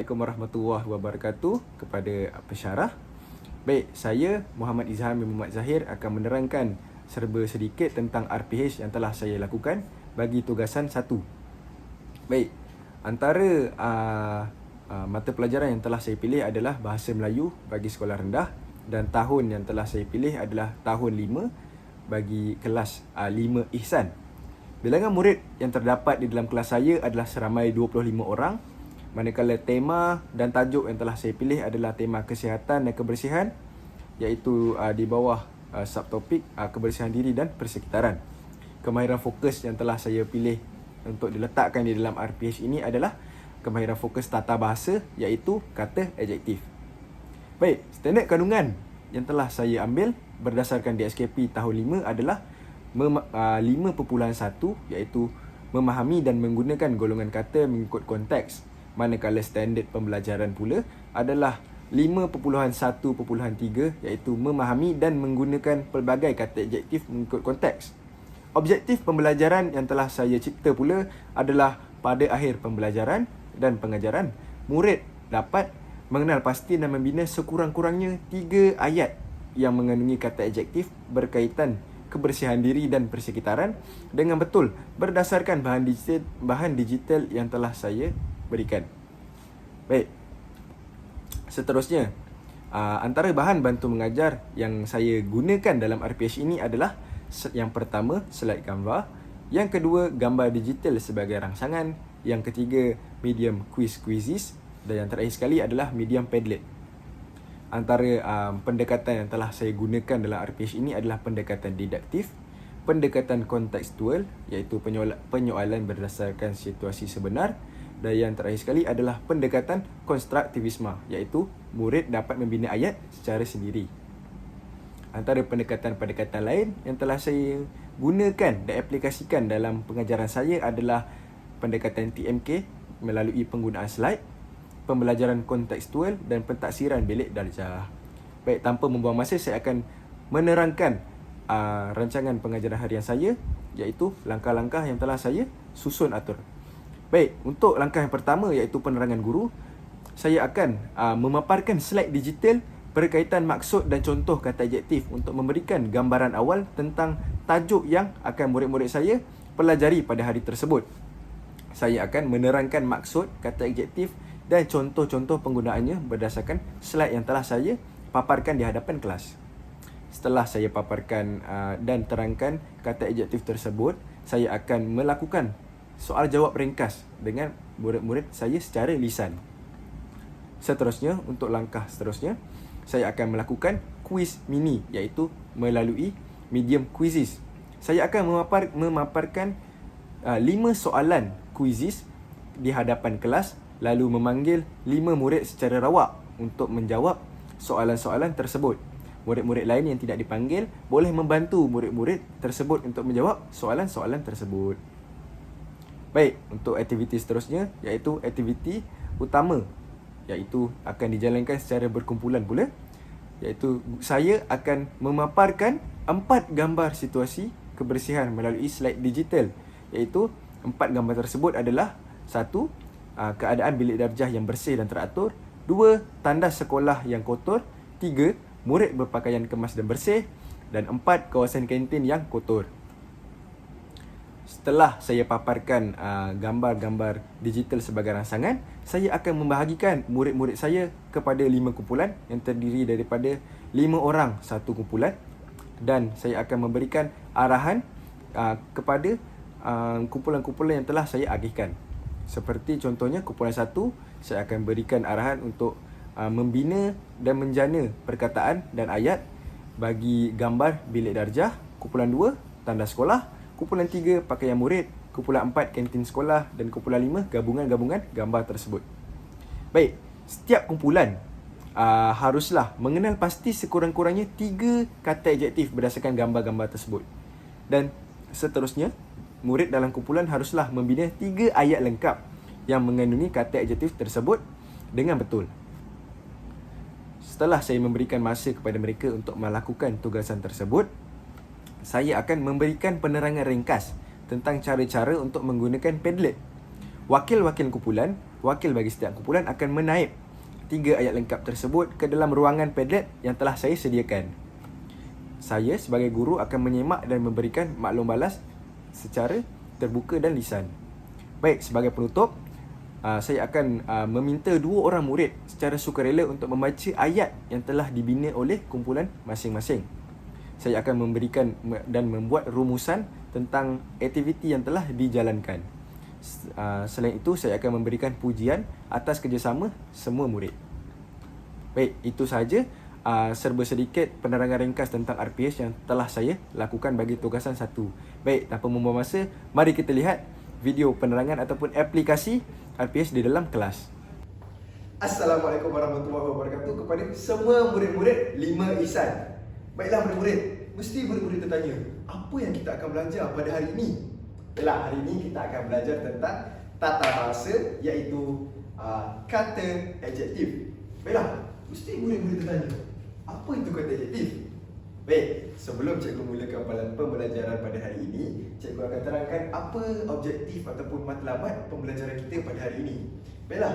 Assalamualaikum warahmatullahi wabarakatuh kepada pensyarah. Baik, saya Muhammad Izham bin Muhammad Zahir akan menerangkan serba sedikit tentang RPH yang telah saya lakukan bagi tugasan 1. Baik, antara mata pelajaran yang telah saya pilih adalah Bahasa Melayu bagi sekolah rendah, dan tahun yang telah saya pilih adalah tahun 5 bagi kelas 5 Ihsan. Bilangan murid yang terdapat di dalam kelas saya adalah seramai 25 orang, manakala tema dan tajuk yang telah saya pilih adalah tema kesihatan dan kebersihan, iaitu di bawah subtopik kebersihan diri dan persekitaran. Kemahiran fokus yang telah saya pilih untuk diletakkan di dalam RPH ini adalah kemahiran fokus tata bahasa, iaitu kata adjektif. Baik, standard kandungan yang telah saya ambil berdasarkan DSKP tahun 5 adalah 5.1, iaitu memahami dan menggunakan golongan kata mengikut konteks. Manakala standard pembelajaran pula adalah 5.1.3, iaitu memahami dan menggunakan pelbagai kata adjektif mengikut konteks. Objektif pembelajaran yang telah saya cipta pula adalah pada akhir pembelajaran dan pengajaran, murid dapat mengenal pasti dan membina sekurang-kurangnya 3 ayat yang mengandungi kata adjektif berkaitan kebersihan diri dan persekitaran dengan betul berdasarkan bahan digital yang telah saya berikan. Baik, seterusnya, antara bahan bantu mengajar yang saya gunakan dalam RPH ini adalah yang pertama, slide gambar, yang kedua, gambar digital sebagai rangsangan, yang ketiga, medium quizzes, dan yang terakhir sekali adalah medium Padlet. Antara pendekatan yang telah saya gunakan dalam RPH ini adalah pendekatan didaktif, pendekatan kontekstual, iaitu penyoalan berdasarkan situasi sebenar, dan yang terakhir sekali adalah pendekatan konstruktivisme, iaitu murid dapat membina ayat secara sendiri. Antara pendekatan-pendekatan lain yang telah saya gunakan dan aplikasikan dalam pengajaran saya adalah pendekatan TMK melalui penggunaan slide, pembelajaran kontekstual dan pentaksiran bilik darjah. Baik, tanpa membuang masa, saya akan menerangkan rancangan pengajaran harian saya, iaitu langkah-langkah yang telah saya susun atur. Baik, untuk langkah yang pertama, iaitu penerangan guru, saya akan memaparkan slide digital berkaitan maksud dan contoh kata adjektif untuk memberikan gambaran awal tentang tajuk yang akan murid-murid saya pelajari pada hari tersebut. Saya akan menerangkan maksud kata adjektif dan contoh-contoh penggunaannya berdasarkan slide yang telah saya paparkan di hadapan kelas. Setelah saya paparkan dan terangkan kata adjektif tersebut, saya akan melakukan soal jawab ringkas dengan murid-murid saya secara lisan. Seterusnya, untuk langkah seterusnya, saya akan melakukan kuis mini, iaitu melalui medium quizzes. Saya akan memaparkan 5 soalan quizzes di hadapan kelas, lalu memanggil 5 murid secara rawak untuk menjawab soalan-soalan tersebut. Murid-murid lain yang tidak dipanggil boleh membantu murid-murid tersebut untuk menjawab soalan-soalan tersebut. Baik, untuk aktiviti seterusnya, iaitu aktiviti utama, iaitu akan dijalankan secara berkumpulan pula, iaitu saya akan memaparkan 4 gambar situasi kebersihan melalui slide digital, iaitu 4 gambar tersebut adalah 1. Keadaan bilik darjah yang bersih dan teratur, 2. Tandas sekolah yang kotor, 3. Murid berpakaian kemas dan bersih, dan 4. Kawasan kantin yang kotor. Setelah saya paparkan gambar-gambar digital sebagai rangsangan, saya akan membahagikan murid-murid saya kepada 5 kumpulan yang terdiri daripada 5 orang satu kumpulan, dan saya akan memberikan arahan kepada kumpulan-kumpulan yang telah saya agihkan. Seperti contohnya kumpulan 1, saya akan berikan arahan untuk membina dan menjana perkataan dan ayat bagi gambar bilik darjah. Kumpulan 2, tanda sekolah. Kumpulan 3, pakaian murid. Kumpulan 4, kantin sekolah. Dan kumpulan 5, gabungan-gabungan gambar tersebut. Baik, setiap kumpulan haruslah mengenal pasti sekurang-kurangnya 3 kata adjektif berdasarkan gambar-gambar tersebut. Dan seterusnya, murid dalam kumpulan haruslah membina 3 ayat lengkap yang mengandungi kata adjektif tersebut dengan betul. Setelah saya memberikan masa kepada mereka untuk melakukan tugasan tersebut, saya akan memberikan penerangan ringkas tentang cara-cara untuk menggunakan Padlet. wakil-wakil kumpulan, wakil bagi setiap kumpulan akan menaip 3 ayat lengkap tersebut ke dalam ruangan Padlet yang telah saya sediakan. Saya sebagai guru akan menyemak dan memberikan maklum balas secara terbuka dan lisan. Baik, sebagai penutup, saya akan meminta 2 orang murid secara sukarela untuk membaca ayat yang telah dibina oleh kumpulan masing-masing. Saya akan memberikan dan membuat rumusan tentang aktiviti yang telah dijalankan. Selain itu, saya akan memberikan pujian atas kerjasama semua murid. Baik, itu sahaja serba sedikit penerangan ringkas tentang RPH yang telah saya lakukan bagi tugasan 1. Baik, tanpa membuang masa, mari kita lihat video penerangan ataupun aplikasi RPH di dalam kelas. Assalamualaikum warahmatullahi wabarakatuh kepada semua murid-murid 5 Ihsan. Baiklah murid-murid, mesti murid-murid tertanya, apa yang kita akan belajar pada hari ini? Baiklah, hari ini kita akan belajar tentang tata bahasa, iaitu kata adjektif. Baiklah, mesti murid-murid tertanya, apa itu kata adjektif? Baik, sebelum cikgu mulakan pembelajaran pada hari ini, cikgu akan terangkan apa objektif ataupun matlamat pembelajaran kita pada hari ini. Baiklah,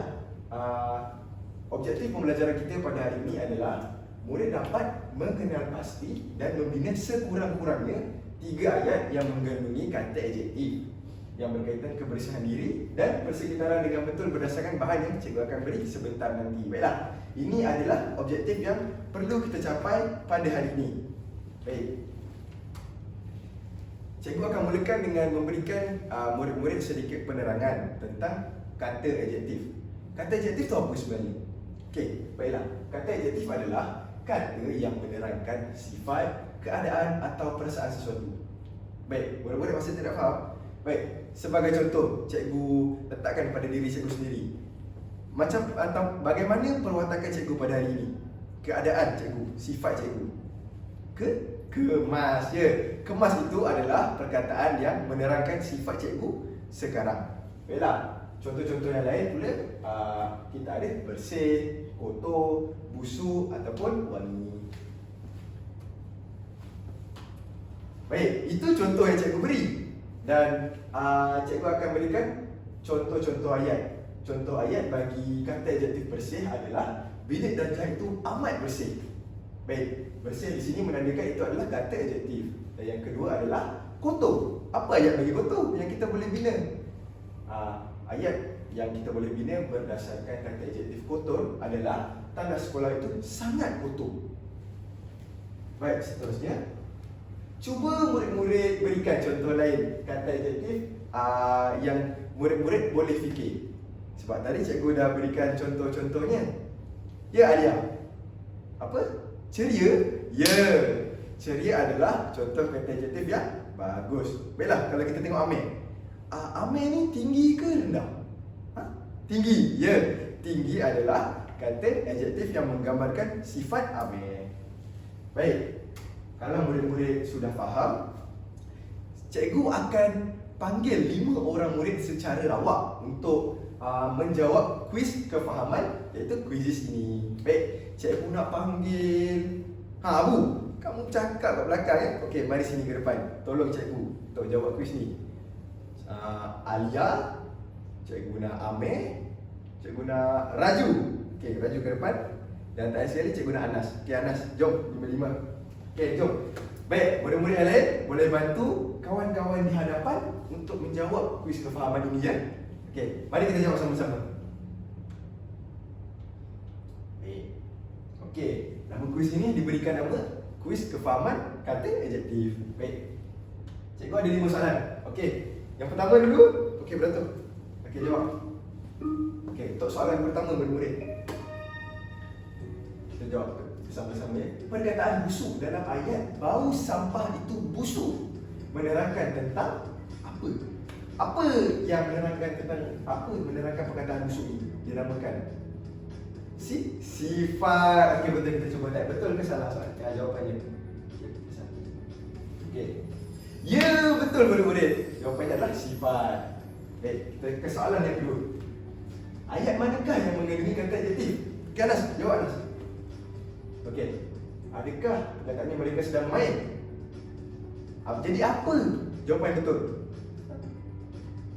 objektif pembelajaran kita pada hari ini adalah murid dapat mengenal pasti dan membina sekurang-kurangnya 3 ayat yang mengandungi kata adjektif yang berkaitan kebersihan diri dan persekitaran dengan betul berdasarkan bahan yang cikgu akan beri sebentar nanti. Baiklah, ini adalah objektif yang perlu kita capai pada hari ini. Baik, cikgu akan mulakan dengan memberikan murid-murid sedikit penerangan tentang kata adjektif. Kata adjektif itu apa sebenarnya? Okey, baiklah. Kata adjektif adalah kata yang menerangkan sifat, keadaan atau perasaan sesuatu. Baik, murid-murid masih tidak faham? Baik, sebagai contoh, cikgu letakkan pada diri cikgu sendiri. Macam atau bagaimana perwatakan cikgu pada hari ini? Keadaan cikgu, sifat cikgu. Kemas, ya. Kemas itu adalah perkataan yang menerangkan sifat cikgu sekarang. Baiklah, contoh-contoh yang lain pula kita ada bersih, kotor, busuk ataupun wangi. Baik, itu contoh yang cikgu beri. Dan cikgu akan berikan contoh-contoh ayat. Contoh ayat bagi kata adjektif bersih adalah bilik darjah itu amat bersih. Baik, bersih di sini menandakan itu adalah kata adjektif. Dan yang kedua adalah kotor. Apa ayat bagi kotor yang kita boleh bina? Ayat yang kita boleh bina berdasarkan kata adjektif kotor adalah tanah sekolah itu sangat kotor. Baik, seterusnya, cuba murid-murid berikan contoh lain kata adjektif yang murid-murid boleh fikir. Sebab tadi cikgu dah berikan contoh-contohnya. Ya, Alia. Apa? Ceria? Ya. Ceria adalah contoh kata adjektif yang bagus. Baiklah, kalau kita tengok Amir. Amir ni tinggi ke rendah? Tinggi. Ya. Tinggi adalah kata adjektif yang menggambarkan sifat Amir. Baik. Kalau murid-murid sudah faham, cikgu akan panggil 5 orang murid secara rawak untuk menjawab kuis kefahaman, iaitu kuisis ini. Baik, cikgu nak panggil Abu, kamu cakap kat belakang ya. Okey, mari sini ke depan. Tolong cikgu untuk jawab kuis ni. Alia, cikgu nak Amir, cikgu nak Raju. Okey, Raju ke depan. Dan tak sekali cikgu nak Anas. Okey Anas, jom 5-5. Okey, jom. Baik, murid-murid yang lain boleh bantu kawan-kawan di hadapan untuk menjawab kuis kefahaman ini ya. Okey, mari kita jawab sama-sama. Baik. Okey, nama kuis ini diberikan nama kuis kefahaman kata adjektif. Baik. Cikgu ada 5 soalan. Okey, yang pertama dulu. Okey, beratur. Okey, jawab. Okey, untuk soalan pertama murid-murid. Kita jawab bersama-sama ya. Perkataan busuk dalam ayat bau sampah itu busuk menerangkan tentang apa? Apa yang menerangkan tentang apa menerangkan perkataan busuk ini? Dinamakan sifat. Okey, betul, kita cuba lihat betul ke salah soalan? Jawapannya. Okey. Ya, betul murid-murid. Jawapannya adalah sifat. Baik, kita ke soalan yang kedua. Ayat manakah yang mengandungi kata adjektif? Okey, Anas, jawab Anas. Okey. Adakah perkataannya mereka sedang main? Jadi apa jawapan yang betul?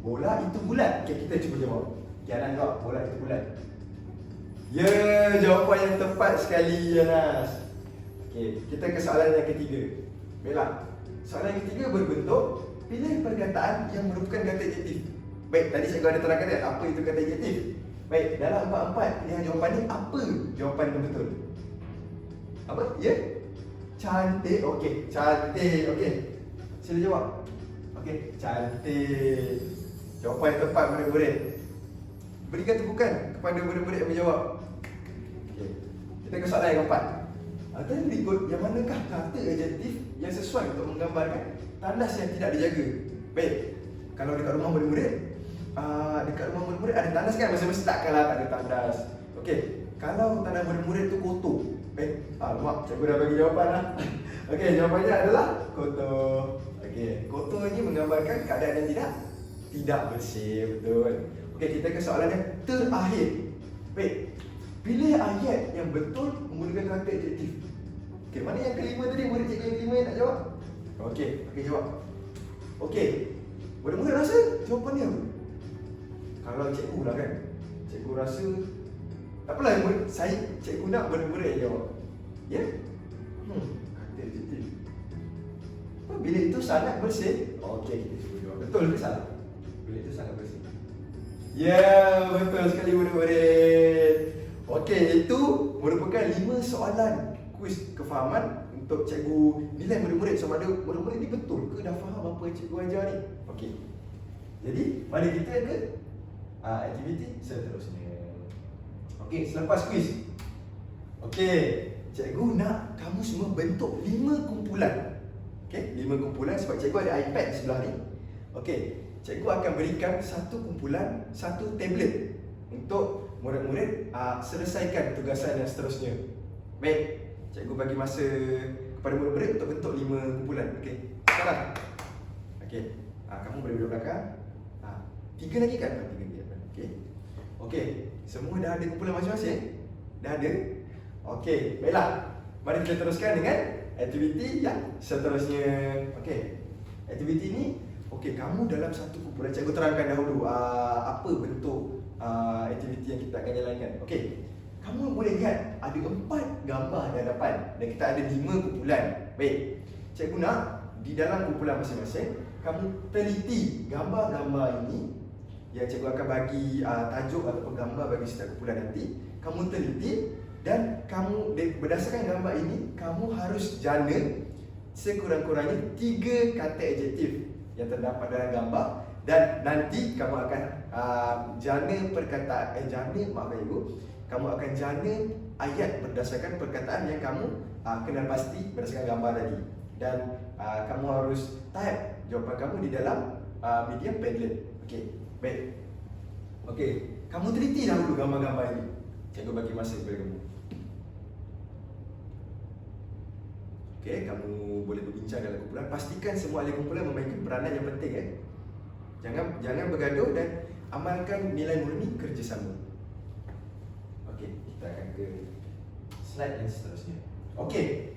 bola itu bulat. Okey, kita cuba jawab. Okey, Anas jawab, bola itu bulat. Ya, jawapan yang tepat sekali Anas. Okey, kita ke soalan yang ketiga. Baiklah. Soalan yang ketiga berbentuk pilih perkataan yang merupakan kata adjektif. Baik, tadi cikgu ada terangkan kan apa itu kata adjektif. Baik, dalam empat-empat pilihan jawapan ni apa jawapan yang betul? Apa? Ya? Cantik. Okey, cantik. Okey. Sila jawab. Okey, cantik. Jawapan yang tepat murid-murid. Berikan tepukan kepada murid-murid yang menjawab. Okey. Kita ke soalan yang keempat. Dan berikut yang manakah kata adjektif yang sesuai untuk menggambarkan tandas yang tidak dijaga? Baik, kalau dekat rumah murid-murid, ada tandas kan? Mesti takkanlah tak ada tandas. Okey, kalau tandas murid-murid tu kotor. Baik, mak cikgu dah bagi jawapan lah. Okey, jawapannya adalah kotor. Okey, kotor ini menggambarkan keadaan yang tidak bersih, betul. Okey, kita ke soalan yang terakhir. Baik, pilih ayat yang betul menggunakan kata adjektif. Okey, mana yang kelima tadi? Murid cikgu yang kelima yang nak jawab? Okey, jawab. Okey, murid-murid rasa jawapannya apa? Kalau cikgu lah kan, cikgu rasa tak apalah, cikgu nak murid-murid yang jawab. Ya? Kata adjektif. Bilik itu sangat bersih. Okey, kita cuba jawab. Betul ke salah? Bilik itu sangat bersih. Ya, betul sekali murid-murid. Okey, itu merupakan 5 soalan kuis kefahaman untuk cikgu nilai murid-murid sama ada murid-murid ni betul ke dah faham apa yang cikgu ajar ni. Okey. Jadi, mari kita ke aktiviti seterusnya. Okey, selepas kuis. Okey, cikgu nak kamu semua bentuk 5 kumpulan. Okey, 5 kumpulan sebab cikgu ada iPad di sebelah ni. Okey, cikgu akan berikan satu kumpulan, satu tablet untuk murid-murid selesaikan tugasan yang seterusnya. Baik, cikgu bagi masa kepada murid-murid untuk bentuk 5 kumpulan. Okey, sekarang. Okey, kamu boleh duduk belakang. 3 lagi kan? 3 lagi. Okey. Okey, semua dah ada kumpulan masing-masing? Dah ada? Okey, baiklah. Mari kita teruskan dengan aktiviti yang seterusnya. Okey. Aktiviti ni, okey, kamu dalam satu kumpulan. Cikgu terangkan dahulu apa bentuk aktiviti yang kita akan jalankan. Okey. Kamu boleh lihat ada 4 gambar di hadapan dan kita ada 5 kumpulan. Baik. Cikgu nak di dalam kumpulan masing-masing kamu teliti gambar-gambar ini yang cikgu akan bagi tajuk ataupun gambar bagi setiap kumpulan nanti. Kamu teliti dan kamu berdasarkan gambar ini kamu harus jana sekurang-kurangnya 3 kata adjektif yang terdapat dalam gambar dan nanti kamu akan jana perkataan maafkan ibu. Kamu akan jana ayat berdasarkan perkataan yang kamu kenal pasti berdasarkan gambar tadi. Dan kamu harus type jawapan kamu di dalam medium Padlet. Okey, baik. Okey, kamu teliti dahulu gambar-gambar ini. Cikgu bagi masa kepada kamu. Okey, kamu boleh berbincang dalam kumpulan. Pastikan semua ahli kumpulan memainkan peranan yang penting. Jangan bergaduh dan amalkan nilai murni kerjasama. Okey, kita akan ke slide yang seterusnya. Okey,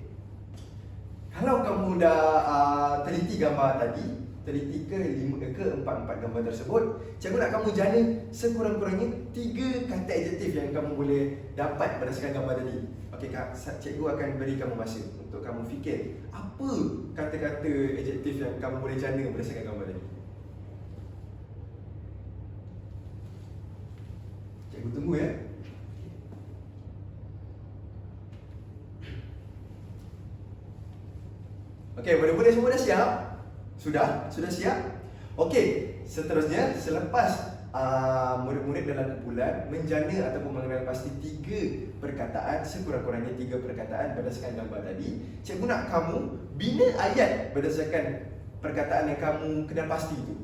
kalau kamu dah teliti gambar tadi, teliti ke 4 gambar tersebut, cikgu nak kamu jana sekurang-kurangnya 3 kata adjektif yang kamu boleh dapat berdasarkan gambar tadi. Okey, cikgu akan beri kamu masa untuk kamu fikir apa kata-kata adjektif yang kamu boleh jana berdasarkan gambar tadi. Cikgu tunggu ya. Okey, murid-murid semua dah siap? Sudah siap? Okey, seterusnya selepas murid-murid dalam kumpulan menjana ataupun mengenal pasti 3 perkataan, sekurang-kurangnya 3 perkataan berdasarkan gambar tadi, cikgu nak kamu bina ayat berdasarkan perkataan yang kamu kenal pasti itu.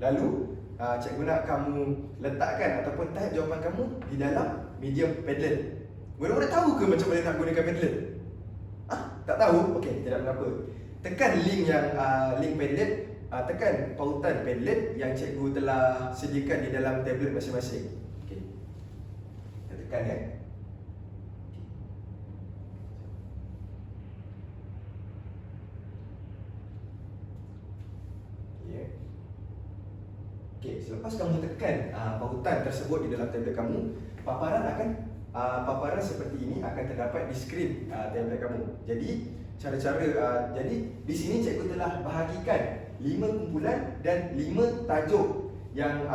Lalu cikgu nak kamu letakkan ataupun type jawapan kamu di dalam medium Padlet. Murid-murid tahu ke macam mana nak gunakan Padlet? Tak tahu? Okey, tidak mengapa. Tekan link yang link Padlet, tekan pautan Padlet yang cikgu telah sediakan di dalam tablet masing-masing. Okey. Kita tekan ya. Okey, selepas kamu tekan pautan tersebut di dalam tablet kamu, paparan seperti ini akan terdapat di skrin tablet kamu. Jadi jadi di sini cikgu telah bahagikan 5 kumpulan dan 5 tajuk yang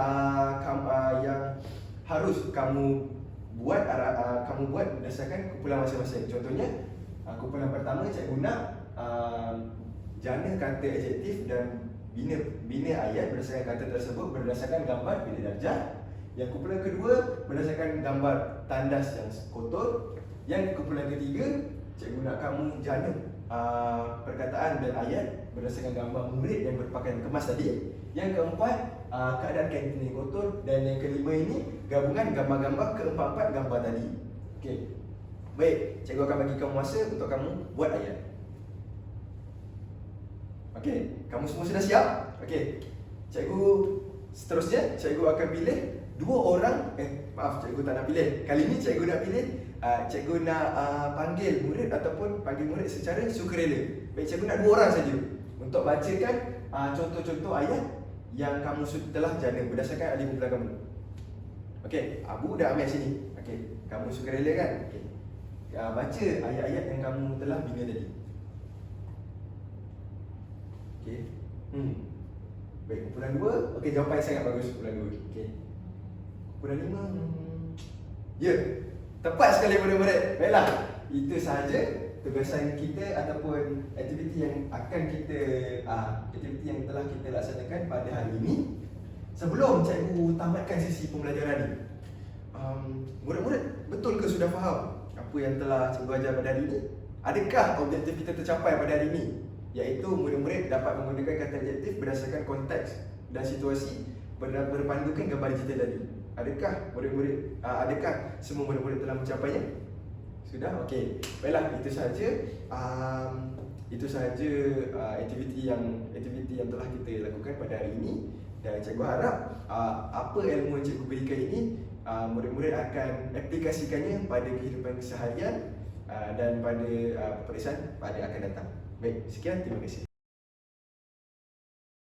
harus kamu buat berdasarkan kumpulan masing-masing. Contohnya kumpulan pertama cikgu nak jana kata adjektif dan bina ayat berdasarkan kata tersebut berdasarkan gambar bilik darjah. Yang kumpulan kedua berdasarkan gambar tandas yang kotor. Yang kumpulan ketiga cikgu nak kamu jana perkataan dan ayat berdasarkan gambar murid yang berpakaian kemas tadi. Yang keempat keadaan kantin yang kotor. Dan yang kelima ini gabungan gambar-gambar keempat-empat gambar tadi. Okey. Baik, cikgu akan bagi kamu masa untuk kamu buat ayat. Okey, kamu semua sudah siap? Okey. Cikgu seterusnya cikgu akan pilih 2 orang, cikgu tak nak pilih. Kali ni cikgu nak pilih cikgu nak panggil murid ataupun panggil murid secara sukarela. Baik, cikgu nak 2 orang saja untuk bacakan contoh-contoh ayat yang kamu telah jana berdasarkan ahli kumpulan kamu. Okey, Abu dah ambil sini. Okey, kamu sukarela kan? Okey. Baca ayat-ayat yang kamu telah bina tadi. Okey. Baik, kumpulan 2. Okey, jawapan sangat bagus kumpulan 2. Okey. Kumpulan 5. Ya, tepat sekali murid-murid. Baiklah, itu sahaja tugasan kita ataupun aktiviti yang telah kita laksanakan pada hari ini. Sebelum cikgu tamatkan sesi pembelajaran ini, murid-murid betul ke sudah faham apa yang telah cikgu ajar pada hari ini? Adakah objektif kita tercapai pada hari ini? Iaitu murid-murid dapat menggunakan kata adjektif berdasarkan konteks dan situasi berpandukan gambar digital tadi. Adakah semua murid-murid telah mencapainya? Sudah? Okey. Baiklah, itu sahaja aktiviti yang telah kita lakukan pada hari ini. Dan cikgu harap apa ilmu yang cikgu berikan ini murid-murid akan aplikasikannya pada kehidupan keseharian dan pada peperiksaan pada akan datang. Baik, sekian, terima kasih.